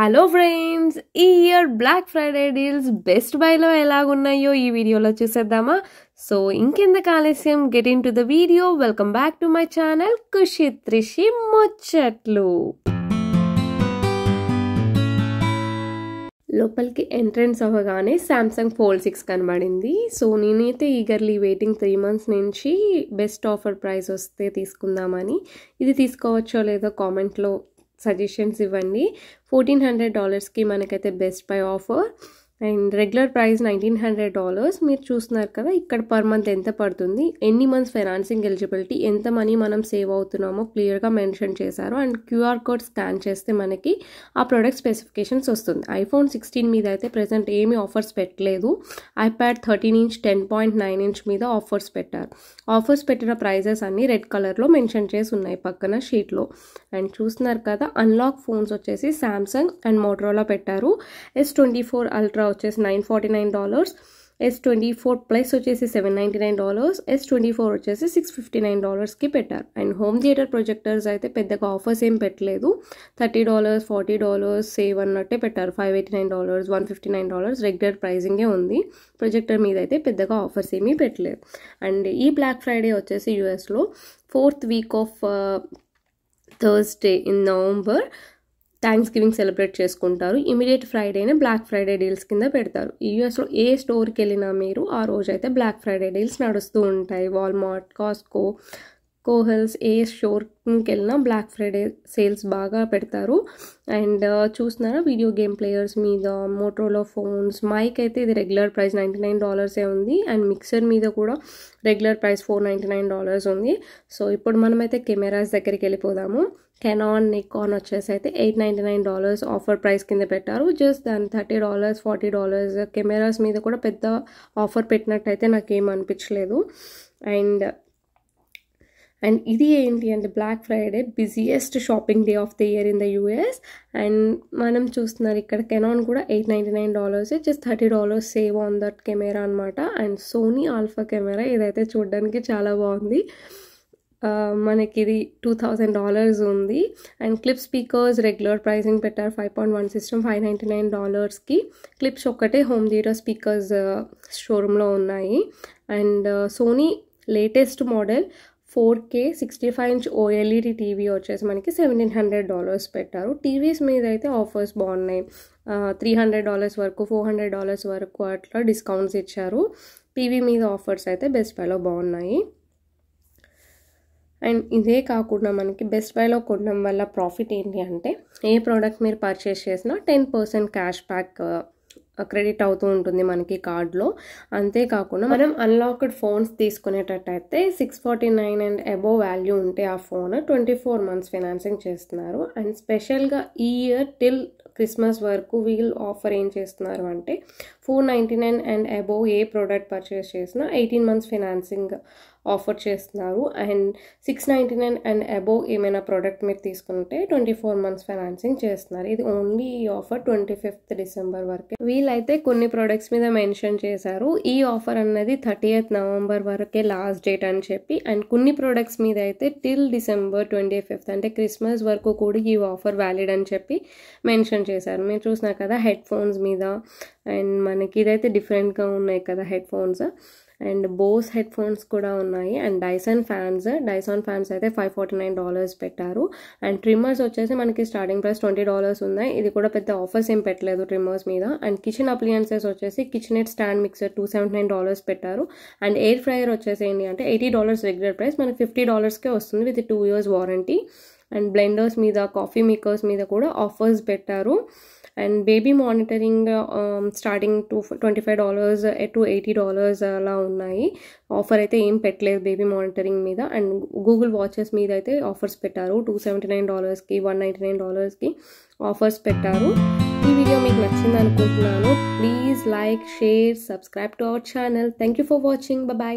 Hello friends, ఈ year black Friday deals best బైలో ఎలాగున్నాయో ఈ వీడియోలో చూసేద్దామా. సో ఇంకెందుకు ఆలస్యం, get into the video. Welcome back to my channel Khushi Trishi ముచ్చట్లు. లోపలికి ఎంట్రన్స్ అవ్వగానే సామ్సంగ్ ఫోల్డ్ 6 కనబడింది. సో నేనైతే ఈగర్లీ వెయిటింగ్ 3 months నుంచి బెస్ట్ ఆఫర్ ప్రైస్ వస్తే తీసుకుందామని. ఇది తీసుకోవచ్చో లేదో కామెంట్లో సజెషన్స్ ఇవ్వండి. $1400కి మనకైతే best buy offer and regular price $1900. మీరు చూస్తున్నారు కదా, ఇక్కడ పర్ మంత్ ఎంత పడుతుంది, ఎన్ని మంత్స్ ఫైనాన్సింగ్ ఎలిజిబిలిటీ, ఎంత మనీ మనం సేవ్ అవుతున్నామో క్లియర్గా మెన్షన్ చేశారు. అండ్ క్యూఆర్ కోడ్ స్కాన్ చేస్తే మనకి ఆ ప్రోడక్ట్ స్పెసిఫికేషన్స్ వస్తుంది. iPhone 16 మీద అయితే ప్రెసెంట్ ఏమీ ఆఫర్స్ పెట్టలేదు. iPad 13" 10.9" మీద ఆఫర్స్ పెట్టారు. ఆఫర్స్ పెట్టిన ప్రైజెస్ అన్నీ రెడ్ కలర్లో మెన్షన్ చేసి ఉన్నాయి పక్కన షీట్లో. అండ్ చూస్తున్నారు కదా, అన్లాక్ ఫోన్స్ వచ్చేసి సామ్సంగ్ అండ్ మోటరోలా పెట్టారు. S24 Ultra వచ్చేసి $949, S24 Plus వచ్చేసి $799, S24 వచ్చేసి $659కి పెట్టారు. అండ్ హోమ్ థియేటర్ ప్రొజెక్టర్స్ అయితే పెద్దగా ఆఫర్స్ ఏం పెట్టలేదు. $30, $40 సేవ్ అన్నట్టే పెట్టారు. $589, $159 రెగ్యులర్ ప్రైజింగే ఉంది. ప్రొజెక్టర్ మీద అయితే పెద్దగా ఆఫర్స్ ఏమీ పెట్టలేదు. అండ్ ఈ బ్లాక్ ఫ్రైడే వచ్చేసి యూఎస్లో 4th week of Thursday in November thanks giving celebrate చేసుకుంటారు. ఇమీడియట్ ఫ్రైడేనే బ్లాక్ ఫ్రైడే డీల్స్ కింద పెడతారు. యూఎస్లో ఏ స్టోర్కి వెళ్ళినా మీరు ఆ రోజు అయితే బ్లాక్ ఫ్రైడే డీల్స్ నడుస్తూ ఉంటాయి. వాల్మార్ట్, కాస్కో, కోహెల్స్, ఏ స్టోర్కి వెళ్ళినా బ్లాక్ ఫ్రైడే సేల్స్ బాగా పెడతారు. అండ్ చూస్తున్నారా, వీడియో గేమ్ ప్లేయర్స్ మీద, మోటరోలా ఫోన్స్, మైక్ అయితే ఇది రెగ్యులర్ ప్రైస్ $99 ఉంది. అండ్ మిక్సర్ మీద కూడా రెగ్యులర్ ప్రైస్ $499 ఉంది. సో ఇప్పుడు మనమైతే కెమెరాస్ దగ్గరికి వెళ్ళిపోదాము. కెనాన్, నికాన్ వచ్చేసి అయితే $899 ఆఫర్ ప్రైస్ కింద పెట్టారు. జస్ట్ దాని $30, $40 కెమెరాస్ మీద కూడా పెద్ద ఆఫర్ పెట్టినట్టయితే నాకేం అనిపించలేదు. అండ్ ఇది ఏంటి అంటే Black Friday busiest shopping day of the year in the US. And మనం చూస్తున్నారు ఇక్కడ కెనాన్ కూడా $899, just $30 save on that camera అనమాట. అండ్ సోనీ ఆల్ఫా కెమెరా ఇదైతే చూడడానికి చాలా బాగుంది. మనకి ఇది $2000 ఉంది. And Klipsch speakers regular pricing పెట్టారు. 5.1 సిస్టమ్ $599కి. క్లిప్స్ ఒక్కటే హోమ్ థియేటర్ స్పీకర్స్ షోరూంలో ఉన్నాయి. And Sony latest model 4K 65" OLED TV వచ్చేసి మనకి $1700 పెట్టారు. టీవీస్ మీద అయితే ఆఫర్స్ బాగున్నాయి. $300 వరకు, $400 వరకు అట్లా డిస్కౌంట్స్ ఇచ్చారు. టీవీ మీద ఆఫర్స్ అయితే బెస్ట్ బైలో బాగున్నాయి. అండ్ ఇదే కాకుండా మనకి బెస్ట్ బైలో కొనడం వల్ల ప్రాఫిట్ ఏంటి అంటే, ఏ ప్రోడక్ట్ మీరు పర్చేస్ చేసినా 10% క్యాష్ బ్యాక్ క్రెడిట్ అవుతూ ఉంటుంది మనకి కార్డ్లో. అంతేకాకుండా మనం అన్లాక్డ్ ఫోన్స్ తీసుకునేటట్టయితే $649 అండ్ అబోవ్ వాల్యూ ఉంటే ఆ ఫోన్ 24 months ఫైనాన్సింగ్ చేస్తున్నారు. అండ్ స్పెషల్గా ఈ ఇయర్ టిల్ క్రిస్మస్ వరకు వీళ్ళు ఆఫర్ ఏం చేస్తున్నారు అంటే $499 and above A product purchase చేసినా 18 months ఫైనాన్సింగ్ ఆఫర్ చేస్తున్నారు. అండ్ $699 అండ్ అబోవ్ ఏమైనా ప్రోడక్ట్ మీరు తీసుకుంటే 24 months ఫైనాన్సింగ్ చేస్తున్నారు. ఇది ఓన్లీ ఈ ఆఫర్ 25th December వరకే. వీళ్ళైతే కొన్ని ప్రోడక్ట్స్ మీద మెన్షన్ చేశారు ఈ ఆఫర్ అన్నది 30th November వరకే లాస్ట్ డేట్ అని చెప్పి. అండ్ కొన్ని ప్రోడక్ట్స్ మీద అయితే టిల్ December 25th అంటే క్రిస్మస్ వరకు కూడా ఈ ఆఫర్ వ్యాలిడ్ అని చెప్పి మెన్షన్ చేశారు. మీరు చూసినారు కదా హెడ్ ఫోన్స్ మీద. అండ్ మనకి ఇదైతే డిఫరెంట్గా ఉన్నాయి కదా headphones. And Bose headphones కూడా ఉన్నాయి. అండ్ డైసాన్ ఫ్యాన్స్ అయితే $549 పెట్టారు. అండ్ ట్రిమ్మర్స్ వచ్చేసి మనకి స్టార్టింగ్ ప్రైస్ $20 ఉన్నాయి. ఇది కూడా పెద్ద ఆఫర్స్ ఏం పెట్టలేదు ట్రిమ్మర్స్ మీద. అండ్ కిచెన్ అప్లియన్సెస్ వచ్చేసి కిచెనెట్ స్టాండ్ మిక్సర్ $279 పెట్టారు. అండ్ ఎయిర్ ఫ్రైయర్ వచ్చేసి ఏంటి అంటే $80 రెగ్యులర్ ప్రైస్ మనకి $50కే వస్తుంది with 2 years warranty. And blenders మీద, కాఫీ మేకర్స్ మీద కూడా ఆఫర్స్ పెట్టారు. And baby monitoring starting $25 to $80 అలా ఉన్నాయి. ఆఫర్ అయితే ఏం పెట్టలేదు బేబీ మానిటరింగ్ మీద. అండ్ గూగుల్ వాచెస్ మీద అయితే ఆఫర్స్ పెట్టారు. $279కి, $199కి ఆఫర్స్ పెట్టారు. ఈ వీడియో మీకు నచ్చింది అనుకుంటున్నాను. Please like, share, subscribe to our channel. Thank you for watching. Bye.